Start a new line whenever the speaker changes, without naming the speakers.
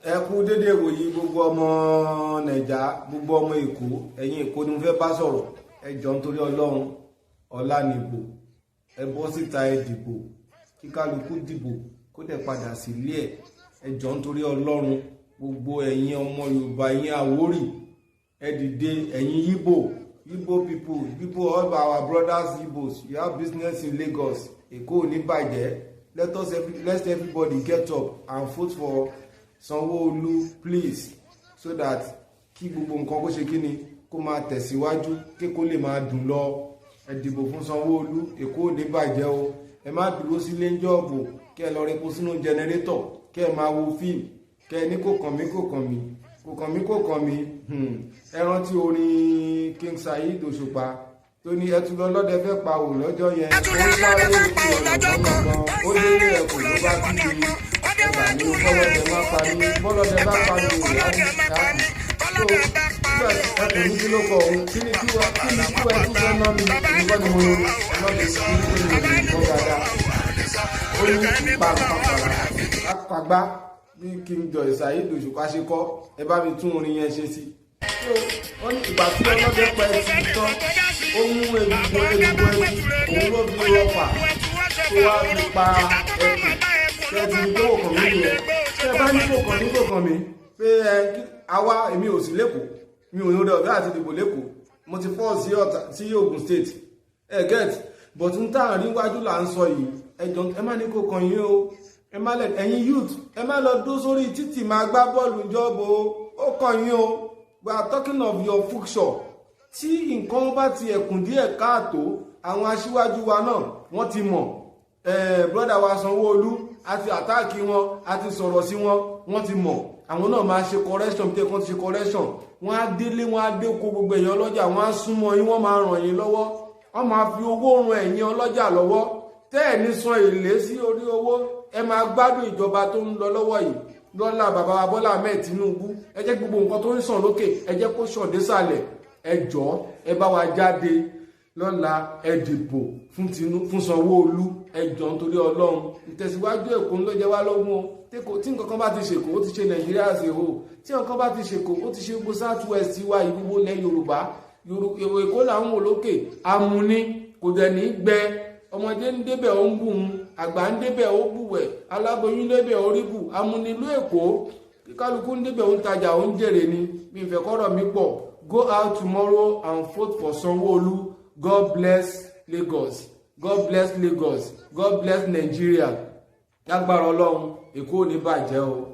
ẹ kú dédé wòyí gbogbo ọmọ Nàìjà, gbogbo ọmọ Èkó, ẹ̀yin Èkó ni mo fẹ́ bá sọ̀rọ̀. Ẹ jọ̀ọ́ nítorí Ọlọ́run, ọ̀la nìbò, ẹ bọ́ síta ẹ dìbò, kí kálukú dìbò kó dẹ̀ padà sílé ẹ̀. Ẹ jọ̀ọ́ nítorí Ọlọ́run, gbogbo ẹ̀yin ọmọ Yorùbá, ẹ̀yin Àwórì, ẹ dìde, ẹ̀yin Igbo people, all our brothers Igbos, you have business in Lagos, Èkó ò ní bàjẹ́. Let everybody get up and vote for Sanwo Olu, please, so that kí gbogbo nǹkan kó ṣe kíni kó máa tẹ̀síwájú, kí kó lè máa dùn lọ. Ẹ dìbò fún Sanwo Olu, Èkó ò ní bàjẹ́ o. Ẹ má dúró sílé ń jọ́ọ̀bù kí ẹ lọ repo sínú jẹnẹrétọ̀ kí ẹ máa wo fíìmù kí ẹ ní kò kàn mí kò kàn mí. Ẹ rántí orin King Saheed Òṣùpá tó ní ẹtù lọ́lọ́dẹ fẹ́ pa òun lọ́jọ́ yẹn, ó sáré òkú ọ̀nà gbọ̀ngàn, ó délé ẹ̀kọ́ ló bá tún di ẹ̀bà ní bọ́lọ́dẹ má parí bọ́lọ́dẹ bá parí òun láti ṣáàbì. So ẹkùn ní kí ló kọ òun kí ni kí wọ́n tún fẹ́ ná mi nígbà tí mo lọ́dẹ sí ìlú dáadáa. Ó ní ipa àpàgbá bí King Saheed Òṣùpá ṣe kọ́, ẹ bá mi tún orin yẹn ṣe sí. Ó ní ìgbà tí ọlọ́dẹ pẹ́ ti tán, ó mú egungun òun ló fi rọpà tó wá fi pa ẹkùn. Ṣẹ́ẹ̀tì ní kò kàn mí nìyẹn. Ṣé ẹ bá ní kò kàn mí pé àwa èmi ò sí lẹ́kọ̀ọ́, mi ò lórí ọ̀gá àti ìdìbò lẹ́kọ̀ọ́, mo ti fọ́ sí Ogun State get but n tá à ń rí wájú là ń sọ yìí. Ẹ má ní kò kàn yín o, ẹ má lẹ ẹ̀yin youth ẹ má lọ dó sórí títì máa gbá bọ́ọ̀lù jọ́bọ̀ ó kàn yín o. We are talking of your future. Tí nǹkan bá ti ẹ̀kùn díẹ̀ káàtó, àwọn aṣíwájú wa náà wọ́n ti mọ̀. Brother wa Sanwo Olu àti àtáàkì wọn àti sọ̀rọ̀ sí wọn, wọ́n ti mọ̀. Àwọn náà máa ṣe correction bí wọ́n ti ṣe correction. Wọ́n á délé, wọ́n á dé oko gbogbo èèyàn ọlọ́jà, wọ́n á súnmọ́ yín, wọ́n máa ràn yín lọ́wọ́. Wọ́n máa fi owó ran ẹ̀yin ọlọ́jà lọ́wọ́. Tẹ́ ẹ̀ ní san èlé sí orí owó, ẹ máa gbádùn ìjọba tó ń lọ lọ́wọ́ yìí. Lọ́lá bàbá wa Bọ́lá Ahmed Tinubu, ẹ jẹ́ gbogbo nǹkan tó ń sàn lókè, ẹ jẹ́ kó sàn désàlẹ̀. Ẹ jọ̀ọ́ ẹ bá wa jáde lọ́la, ẹ dìbò fún Sanwo Olu. Ẹ jọ̀ọ́ nítorí Ọlọ́run, ìtẹ̀síwájú Èkó ló jẹ́ wá lógún o. Tí nǹkan kan bá ti ṣèkó, ó ti ṣe Nàìjíríà ṣe o. Tí nǹkan bá ti ṣèkó, ó ti ṣe gbogbo South West wa ìwúwo lẹ́ Yorùbá. Èkó làwọn wò lókè, amúní kò dẹ̀ ní gbẹ. Ọmọdé ń débẹ̀ ó ń bù ún, àgbà ń débẹ̀ ó bùwẹ̀, aláboyún débẹ̀ ó rí bù. Amúnilú Èkó, kálukú ń débẹ̀ ó ń tajà ó ń jèrè ni. Mi ìfẹ́ kọ́rọ̀ mi pọ̀. Go out tomorrow and vote for Sanwo Olu. God bless Lagos. God bless Lagos. God bless Nigeria. Lágbára Ọlọ́run, Èkó ò ní bàjẹ́ o.